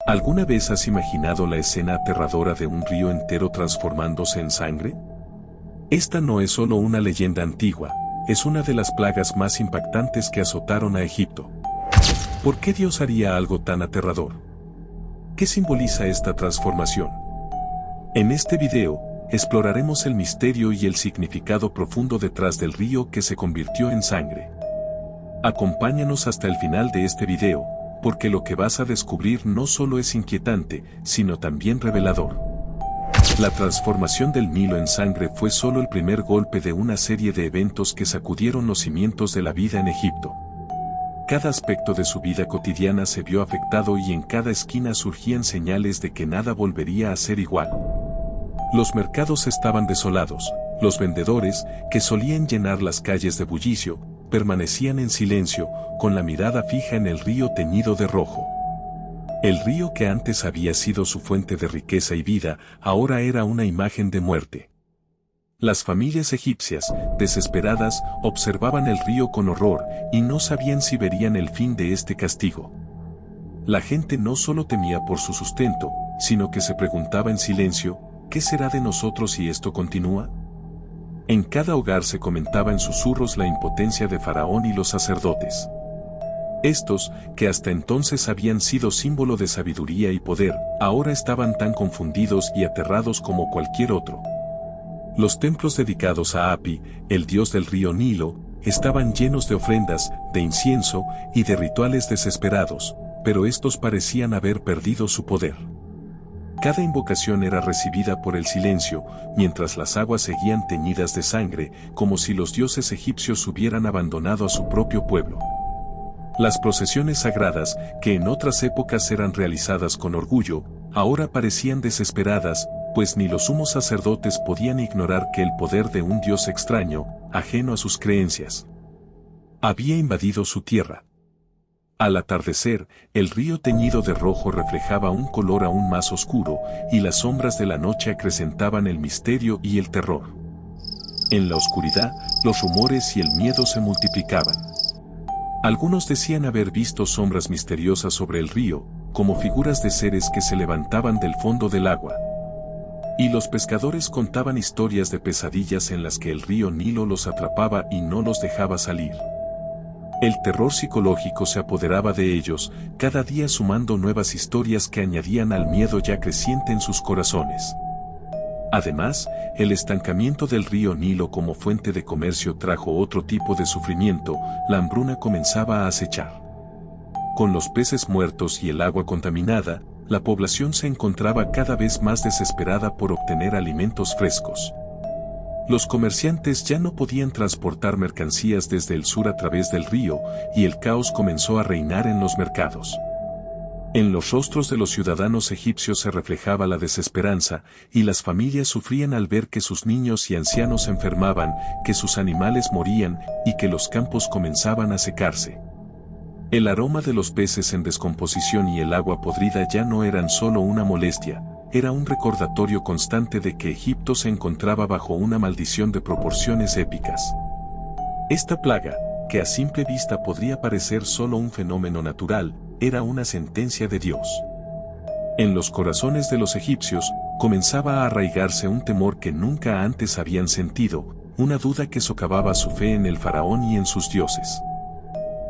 ¿Alguna vez has imaginado la escena aterradora de un río entero transformándose en sangre? Esta no es solo una leyenda antigua, es una de las plagas más impactantes que azotaron a Egipto. ¿Por qué Dios haría algo tan aterrador? ¿Qué simboliza esta transformación? En este video, exploraremos el misterio y el significado profundo detrás del río que se convirtió en sangre. Acompáñanos hasta el final de este video, porque lo que vas a descubrir no solo es inquietante, sino también revelador. La transformación del Nilo en sangre fue solo el primer golpe de una serie de eventos que sacudieron los cimientos de la vida en Egipto. Cada aspecto de su vida cotidiana se vio afectado y en cada esquina surgían señales de que nada volvería a ser igual. Los mercados estaban desolados, los vendedores, que solían llenar las calles de bullicio, permanecían en silencio, con la mirada fija en el río teñido de rojo. El río que antes había sido su fuente de riqueza y vida, ahora era una imagen de muerte. Las familias egipcias, desesperadas, observaban el río con horror y no sabían si verían el fin de este castigo. La gente no solo temía por su sustento, sino que se preguntaba en silencio, ¿qué será de nosotros si esto continúa? En cada hogar se comentaba en susurros la impotencia de Faraón y los sacerdotes. Estos, que hasta entonces habían sido símbolo de sabiduría y poder, ahora estaban tan confundidos y aterrados como cualquier otro. Los templos dedicados a Api, el dios del río Nilo, estaban llenos de ofrendas, de incienso y de rituales desesperados, pero estos parecían haber perdido su poder. Cada invocación era recibida por el silencio, mientras las aguas seguían teñidas de sangre, como si los dioses egipcios hubieran abandonado a su propio pueblo. Las procesiones sagradas, que en otras épocas eran realizadas con orgullo, ahora parecían desesperadas, pues ni los sumos sacerdotes podían ignorar que el poder de un dios extraño, ajeno a sus creencias, había invadido su tierra. Al atardecer, el río teñido de rojo reflejaba un color aún más oscuro, y las sombras de la noche acrecentaban el misterio y el terror. En la oscuridad, los rumores y el miedo se multiplicaban. Algunos decían haber visto sombras misteriosas sobre el río, como figuras de seres que se levantaban del fondo del agua. Y los pescadores contaban historias de pesadillas en las que el río Nilo los atrapaba y no los dejaba salir. El terror psicológico se apoderaba de ellos, cada día sumando nuevas historias que añadían al miedo ya creciente en sus corazones. Además, el estancamiento del río Nilo como fuente de comercio trajo otro tipo de sufrimiento, la hambruna comenzaba a acechar. Con los peces muertos y el agua contaminada, la población se encontraba cada vez más desesperada por obtener alimentos frescos. Los comerciantes ya no podían transportar mercancías desde el sur a través del río, y el caos comenzó a reinar en los mercados. En los rostros de los ciudadanos egipcios se reflejaba la desesperanza, y las familias sufrían al ver que sus niños y ancianos se enfermaban, que sus animales morían, y que los campos comenzaban a secarse. El aroma de los peces en descomposición y el agua podrida ya no eran solo una molestia, era un recordatorio constante de que Egipto se encontraba bajo una maldición de proporciones épicas. Esta plaga, que a simple vista podría parecer solo un fenómeno natural, era una sentencia de Dios. En los corazones de los egipcios, comenzaba a arraigarse un temor que nunca antes habían sentido, una duda que socavaba su fe en el faraón y en sus dioses.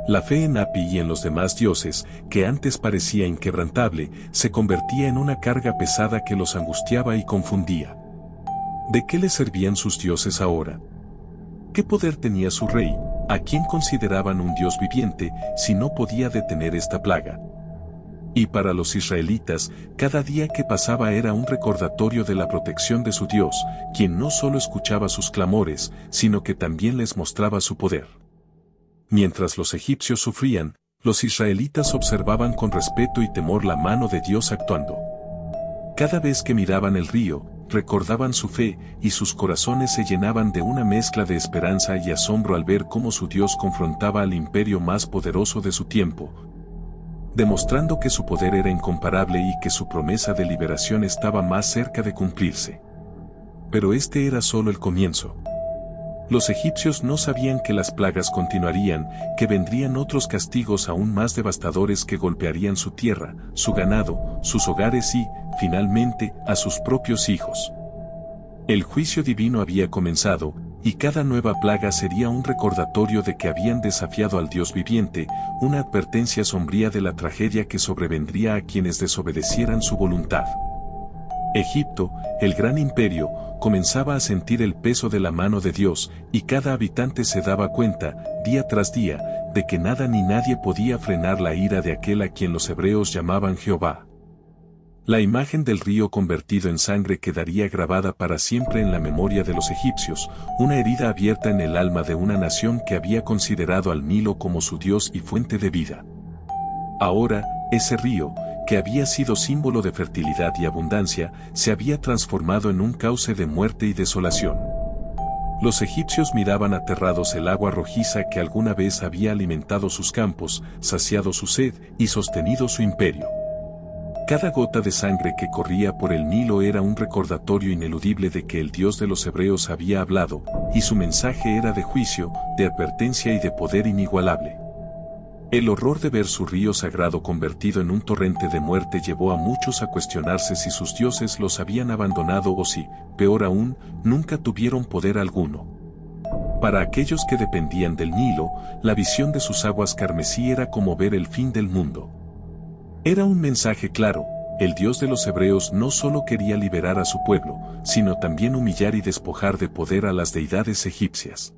La fe en Api y en los demás dioses, que antes parecía inquebrantable, se convertía en una carga pesada que los angustiaba y confundía. ¿De qué les servían sus dioses ahora? ¿Qué poder tenía su rey, a quien consideraban un dios viviente, si no podía detener esta plaga? Y para los israelitas, cada día que pasaba era un recordatorio de la protección de su Dios, quien no solo escuchaba sus clamores, sino que también les mostraba su poder. Mientras los egipcios sufrían, los israelitas observaban con respeto y temor la mano de Dios actuando. Cada vez que miraban el río, recordaban su fe, y sus corazones se llenaban de una mezcla de esperanza y asombro al ver cómo su Dios confrontaba al imperio más poderoso de su tiempo, demostrando que su poder era incomparable y que su promesa de liberación estaba más cerca de cumplirse. Pero este era solo el comienzo. Los egipcios no sabían que las plagas continuarían, que vendrían otros castigos aún más devastadores que golpearían su tierra, su ganado, sus hogares y, finalmente, a sus propios hijos. El juicio divino había comenzado, y cada nueva plaga sería un recordatorio de que habían desafiado al Dios viviente, una advertencia sombría de la tragedia que sobrevendría a quienes desobedecieran su voluntad. Egipto, el gran imperio, comenzaba a sentir el peso de la mano de Dios, y cada habitante se daba cuenta, día tras día, de que nada ni nadie podía frenar la ira de aquel a quien los hebreos llamaban Jehová. La imagen del río convertido en sangre quedaría grabada para siempre en la memoria de los egipcios, una herida abierta en el alma de una nación que había considerado al Nilo como su Dios y fuente de vida. Ahora, ese río, que había sido símbolo de fertilidad y abundancia, se había transformado en un cauce de muerte y desolación. Los egipcios miraban aterrados el agua rojiza que alguna vez había alimentado sus campos, saciado su sed y sostenido su imperio. Cada gota de sangre que corría por el Nilo era un recordatorio ineludible de que el Dios de los hebreos había hablado, y su mensaje era de juicio, de advertencia y de poder inigualable. El horror de ver su río sagrado convertido en un torrente de muerte llevó a muchos a cuestionarse si sus dioses los habían abandonado o si, peor aún, nunca tuvieron poder alguno. Para aquellos que dependían del Nilo, la visión de sus aguas carmesí era como ver el fin del mundo. Era un mensaje claro: el Dios de los hebreos no solo quería liberar a su pueblo, sino también humillar y despojar de poder a las deidades egipcias.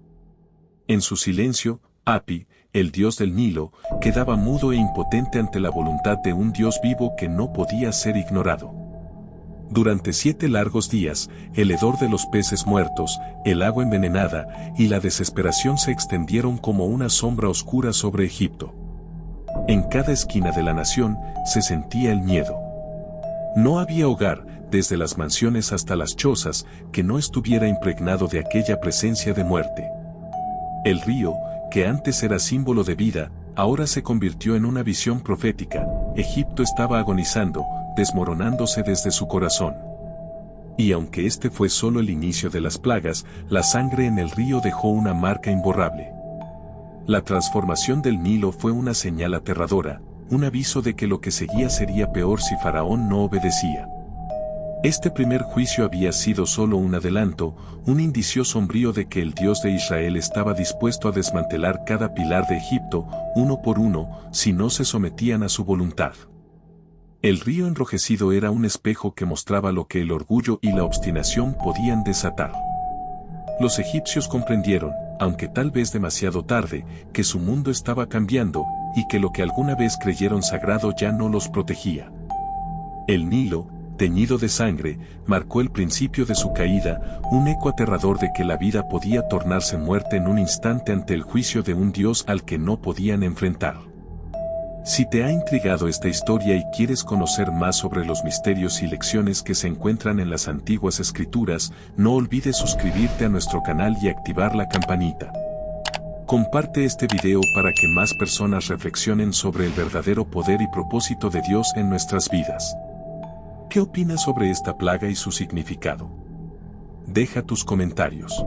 En su silencio, Hapi, el dios del Nilo, quedaba mudo e impotente ante la voluntad de un Dios vivo que no podía ser ignorado. Durante 7 largos días, el hedor de los peces muertos, el agua envenenada y la desesperación se extendieron como una sombra oscura sobre Egipto. En cada esquina de la nación se sentía el miedo. No había hogar, desde las mansiones hasta las chozas, que no estuviera impregnado de aquella presencia de muerte. El río, que antes era símbolo de vida, ahora se convirtió en una visión profética. Egipto estaba agonizando, desmoronándose desde su corazón. Y aunque este fue solo el inicio de las plagas, la sangre en el río dejó una marca imborrable. La transformación del Nilo fue una señal aterradora, un aviso de que lo que seguía sería peor si Faraón no obedecía. Este primer juicio había sido solo un adelanto, un indicio sombrío de que el Dios de Israel estaba dispuesto a desmantelar cada pilar de Egipto, uno por uno, si no se sometían a su voluntad. El río enrojecido era un espejo que mostraba lo que el orgullo y la obstinación podían desatar. Los egipcios comprendieron, aunque tal vez demasiado tarde, que su mundo estaba cambiando, y que lo que alguna vez creyeron sagrado ya no los protegía. El Nilo, teñido de sangre, marcó el principio de su caída, un eco aterrador de que la vida podía tornarse muerte en un instante ante el juicio de un Dios al que no podían enfrentar. Si te ha intrigado esta historia y quieres conocer más sobre los misterios y lecciones que se encuentran en las antiguas escrituras, no olvides suscribirte a nuestro canal y activar la campanita. Comparte este video para que más personas reflexionen sobre el verdadero poder y propósito de Dios en nuestras vidas. ¿Qué opinas sobre esta plaga y su significado? Deja tus comentarios.